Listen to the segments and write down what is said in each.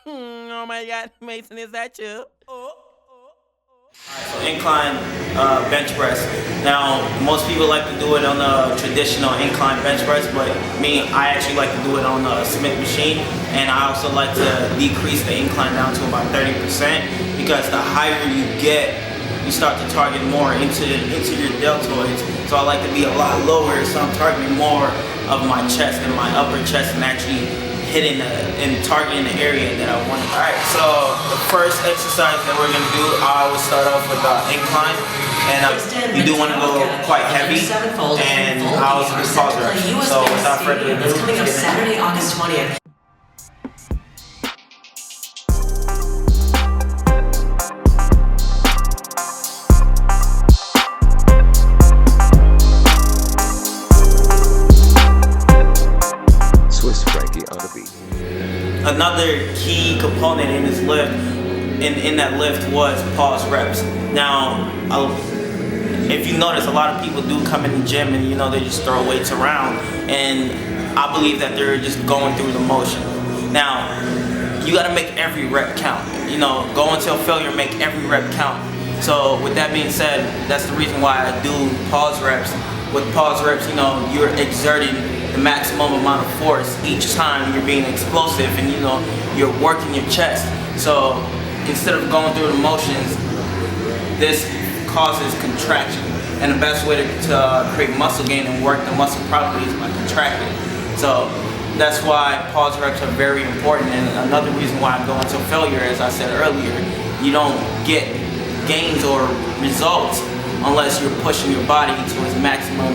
Oh my God, Mason, is that you? So incline bench press. Now, most people like to do it on a traditional incline bench press, but I actually like to do it on a Smith machine, and I also like to decrease the incline down to about 30% because the higher you get, you start to target more into your deltoids. So I like to be a lot lower, so I'm targeting more of my chest and my upper chest and actually hitting and targeting the area that I want. Alright, so the first exercise that we're going to do, I always start off with the incline, and you do want to go quite heavy, and I always do pause reps. So without further ado, it's coming up Saturday, August 20th. Another key component in this lift, in that lift, was pause reps. Now, if you notice, a lot of people do come in the gym and they just throw weights around, and I believe that they're just going through the motion. Now, you got to make every rep count. Go until failure, make every rep count. So with that being said, that's the reason why I do pause reps. With pause reps, you're exerting the maximum amount of force each time. You're being explosive, and you're working your chest. So instead of going through the motions, this causes contraction, and the best way to create muscle gain and work the muscle properly is by contracting. So that's why pause reps are very important. And another reason why I'm going to failure, as I said earlier, you don't get gains or results unless you're pushing your body to its maximum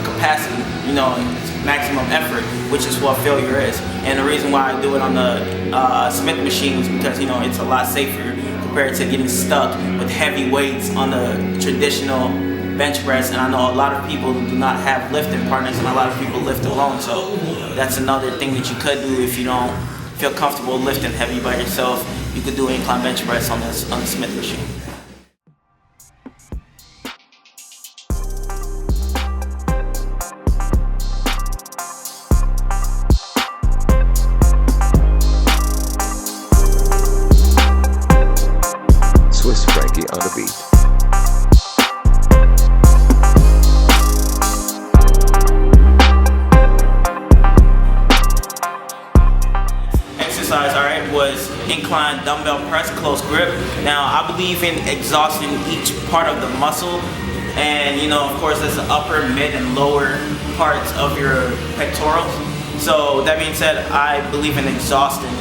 capacity, its maximum effort, which is what failure is. And the reason why I do it on the Smith machine is because it's a lot safer compared to getting stuck with heavy weights on the traditional bench press. And I know a lot of people do not have lifting partners, and a lot of people lift alone. So that's another thing that you could do if you don't feel comfortable lifting heavy by yourself. You could do an incline bench press on the Smith machine. On the beat. Exercise, alright, was incline dumbbell press, close grip. Now, I believe in exhausting each part of the muscle, and of course, there's the upper, mid, and lower parts of your pectorals. So that being said, I believe in exhausting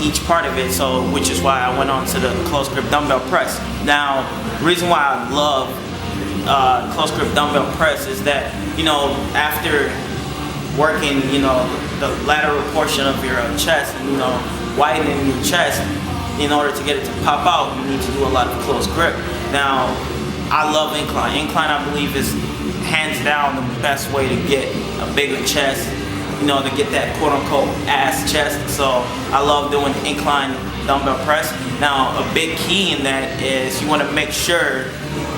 each part of it, so which is why I went on to the close grip dumbbell press. Now, the reason why I love close grip dumbbell press is that after working the lateral portion of your chest and widening your chest, in order to get it to pop out, you need to do a lot of close grip. Now, I love incline. Incline, I believe, is hands down the best way to get a bigger chest, to get that quote-unquote ass chest. So I love doing incline dumbbell press. Now, a big key in that is you want to make sure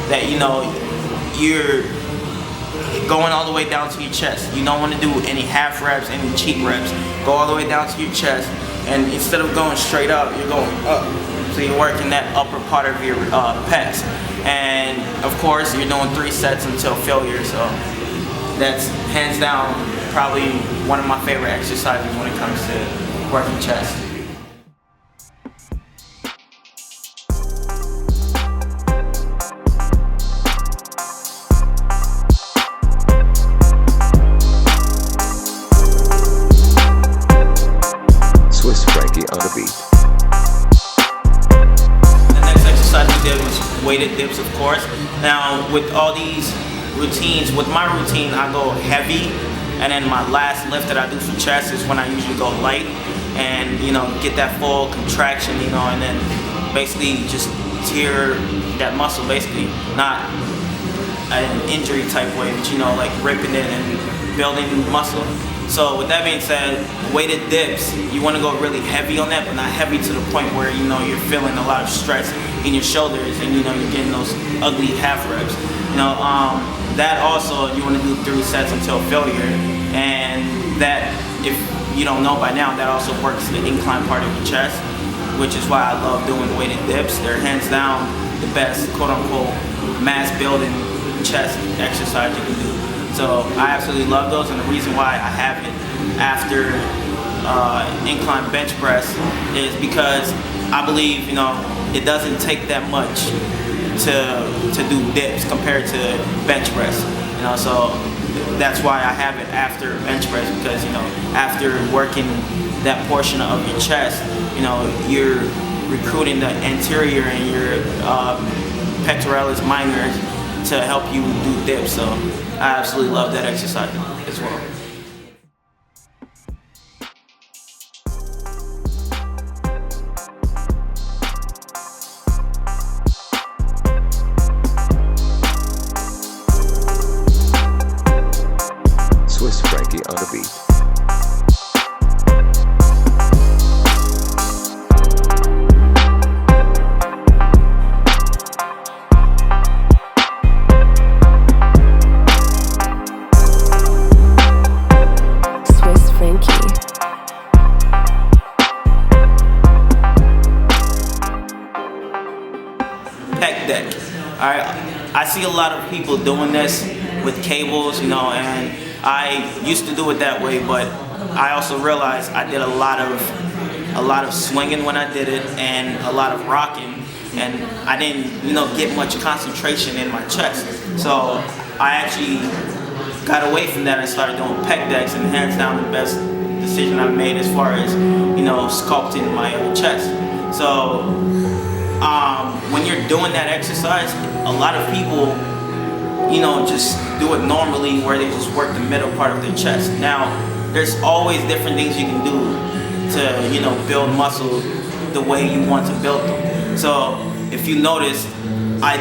that you're going all the way down to your chest. You don't want to do any half reps, any cheek reps. Go all the way down to your chest, and instead of going straight up, you're going up. So you're working that upper part of your pecs. And of course, you're doing 3 sets until failure. So that's hands down probably one of my favorite exercises when it comes to working chest. On the beat. The next exercise we did was weighted dips, of course. Now, with all these routines, with my routine, I go heavy, and then my last lift that I do for chest is when I usually go light and get that full contraction, and then basically just tear that muscle, basically not an injury type way, but like ripping it and building muscle. So with that being said, weighted dips, you want to go really heavy on that, but not heavy to the point where you're feeling a lot of stress in your shoulders and you're getting those ugly half reps. That also, you want to do 3 sets until failure, and that if you don't know by now, that also works the incline part of your chest, which is why I love doing weighted dips. They're hands down the best, quote unquote, mass building chest exercise you can do. So I absolutely love those, and the reason why I have it after incline bench press is because I believe, you know, it doesn't take that much to do dips compared to bench press, you know. So that's why I have it after bench press, because, you know, after working that portion of your chest, you know, you're recruiting the anterior and your pectoralis minor to help you do dips. So I absolutely love that exercise as well. Swiss Frankie on the beat. Pec deck. Alright, I see a lot of people doing this with cables, you know, and I used to do it that way, but I also realized I did a lot of swinging when I did it, and a lot of rocking, and I didn't, you know, get much concentration in my chest. So I actually got away from that and started doing pec decks, and hands down the best decision I've made as far as, you know, sculpting my chest. So when you're doing that exercise, a lot of people, you know, just do it normally where they just work the middle part of their chest. Now, there's always different things you can do to, you know, build muscle the way you want to build them. So if you notice, I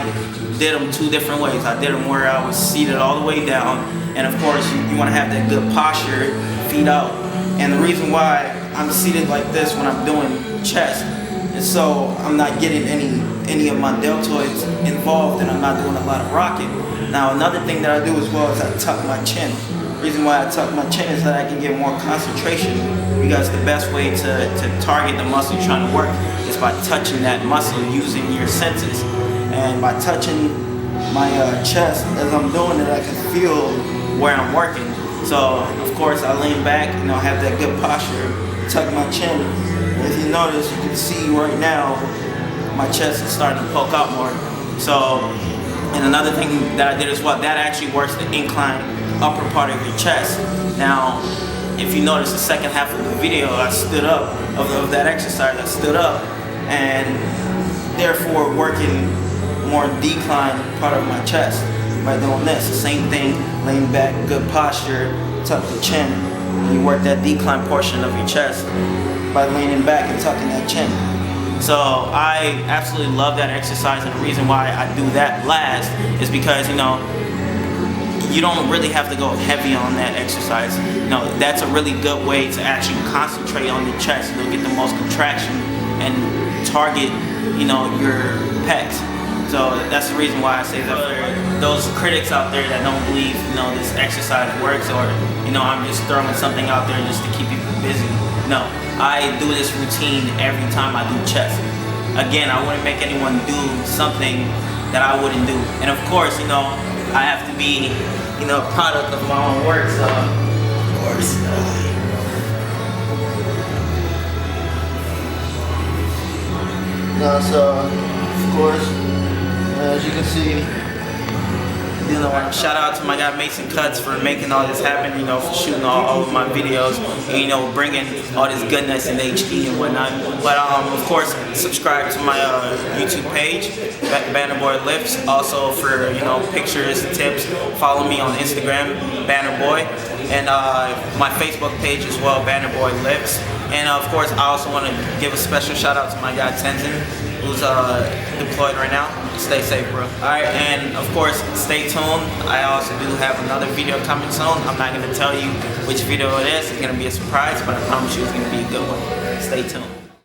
did them two different ways. I did them where I was seated all the way down, and of course you want to have that good posture, feet out. And the reason why I'm seated like this when I'm doing chest, and so I'm not getting any of my deltoids involved, and I'm not doing a lot of rocking. Now, another thing that I do as well is I tuck my chin. The reason why I tuck my chin is that I can get more concentration, because the best way to target the muscle you're trying to work is by touching that muscle using your senses. And by touching my chest as I'm doing it, I can feel where I'm working. So, of course, I lean back, you know, have that good posture, tuck my chin. As you notice, you can see right now, my chest is starting to poke out more. So, and another thing that I did as well, that actually works the incline upper part of your chest. Now, if you notice the second half of the video, I stood up, of that exercise, I stood up, and therefore working more decline part of my chest by doing this. The same thing, lean back, good posture, tuck the chin, and you work that decline portion of your chest by leaning back and tucking that chin. So I absolutely love that exercise, and the reason why I do that last is because, you know, you don't really have to go heavy on that exercise. You know, that's a really good way to actually concentrate on your chest. You'll get the most contraction and target, you know, your pecs. So that's the reason why I say that. For those critics out there that don't believe, you know, this exercise works, or, you know, I'm just throwing something out there just to keep people busy. No, I do this routine every time I do chest. Again, I wouldn't make anyone do something that I wouldn't do. And of course, you know, I have to be, you know, a product of my own work, so of course. Of course, as you can see, you know, shout out to my guy Mason Cuts for making all this happen, you know, for shooting all of my videos, and, you know, bringing all this goodness in HD and whatnot. But of course, subscribe to my YouTube page, Bannerboy Lifts. Also for, you know, pictures, tips, follow me on Instagram, Bannerboy, and my Facebook page as well, Bannerboy Lifts. And of course, I also want to give a special shout out to my guy Tenzin, who's deployed right now. Stay safe, bro. Alright, and of course, stay tuned. I also do have another video coming soon. I'm not going to tell you which video it is. It's going to be a surprise, but I promise you it's going to be a good one. Stay tuned.